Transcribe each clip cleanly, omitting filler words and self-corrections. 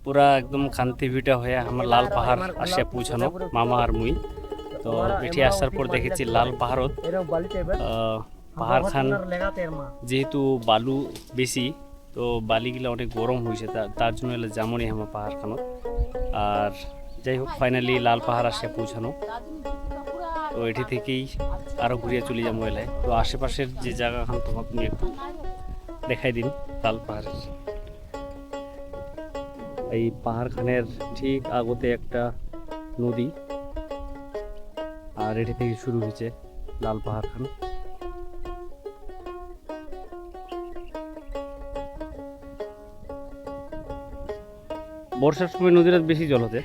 পুরা একদম শান্তি ভিটা হয়ে আমার লাল পাহাড় আসে পৌঁছানো মামা আর মুই। তো এটি আসার পর দেখেছি লাল পাহাড়ত পাহাড় খান যেহেতু বালু বেশি, তো বালিগুলো অনেক গরম হয়েছে, তার জন্য এলে যেমনই আমার পাহাড় খানত। আর যাই হোক ফাইনালি লাল পাহাড় আসে পৌঁছানো। তো এটি থেকেই আরও ঘুরিয়ে চলে যাবো এলায়। তো আশেপাশের যে জায়গা খান তোমাকে আমি একটু দেখাই দিন। লাল পাহাড়ের এই পাহাড় খানের ঠিক আগতে একটা নদী, আর এটি থেকে শুরু হয়েছে লাল পাহাড় খান। বর্ষার সময় নদীটা বেশি জল হতে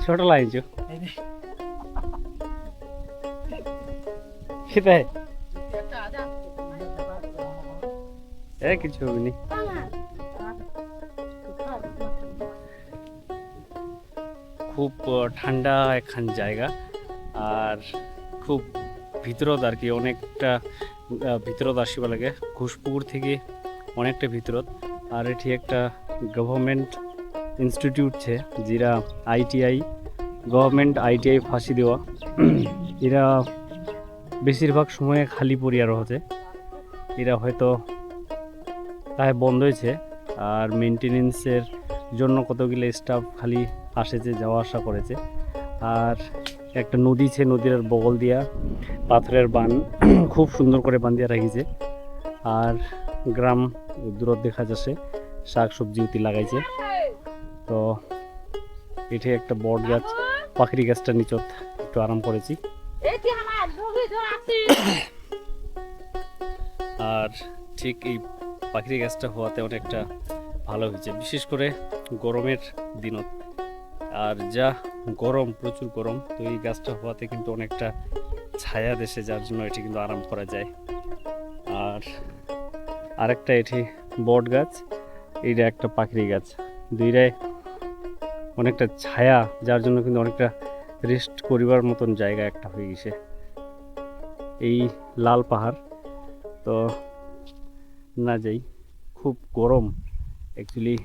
ছোট লাইন সেটাই কিছু হবেনি। খুব ঠান্ডা একখান জায়গা, আর খুব ভিতরত আর কি, অনেকটা ভিতরত আসিবা লাগে ঘুষপুকুর থেকে অনেকটা ভিতরত। আর এটি একটা গভর্নমেন্ট ইনস্টিটিউট ছে, যেটা আইটিআই গভর্নমেন্ট আইটিআই ফাঁসি দেওয়া। এরা বেশিরভাগ সময়ে খালি পড়িয়া হতে, এরা হয়তো তাই বন্ধ হয়েছে। আর মেনটেনেন্সের জন্য কতগুলো স্টাফ খালি আসেছে, যাওয়া আসা করেছে। আর একটা নদী ছে, নদীর বগল দিয়া পাথরের বান খুব সুন্দর করে বান্ধিয়া রাখিছে। আর গ্রাম দূরত দেখা যাচ্ছে, শাক সবজি উতি লাগাইছে। তো এটি একটা বট গাছ, পাখিরি গাছটা নিচত একটু আরাম করেছি। আর ঠিক এই পাখিরি গাছটা হওয়াতে অনেকটা ভালো হয়েছে, বিশেষ করে গরমের দিনত। আর যা গরম, প্রচুর গরম, তো এই গাছটা হওয়াতে কিন্তু অনেকটা ছায়া দেশে, যার জন্য এটি কিন্তু আরাম করা যায়। আর আরেকটা এটি বট গাছ, এইটা একটা পাখিরি গাছ, দুইটাই অনেকটা ছায়া, যার জন্য কিন্তু অনেকটা রেস্ট করিবার মতন জায়গা একটা হয়ে গেছে এই লাল পাহাড়। তো না যাই, খুব গরম অ্যাকচুয়ালি,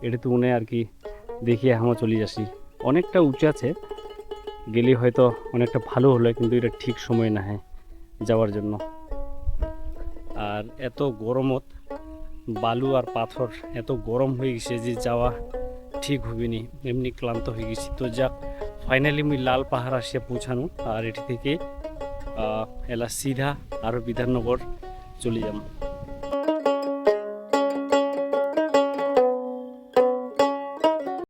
এটা তো মনে আর কি দেখিয়ে আমরা চলে যাচ্ছি। অনেকটা উঁচু আছে, গেলে হয়তো অনেকটা ভালো হলো, কিন্তু এটা ঠিক সময় না হয় যাওয়ার জন্য। আর এত গরমত বালু আর পাথর এত গরম হয়ে গেছে যে যাওয়া ঠিক হবিনি, এমনি ক্লান্ত হয়ে গেছি। তো যাক, ফাইনালি আমি লাল পাহাড় আসিয়া পৌঁছানো। আর এটি থেকে এলা সিধা আরও বিধাননগর চলে যাব।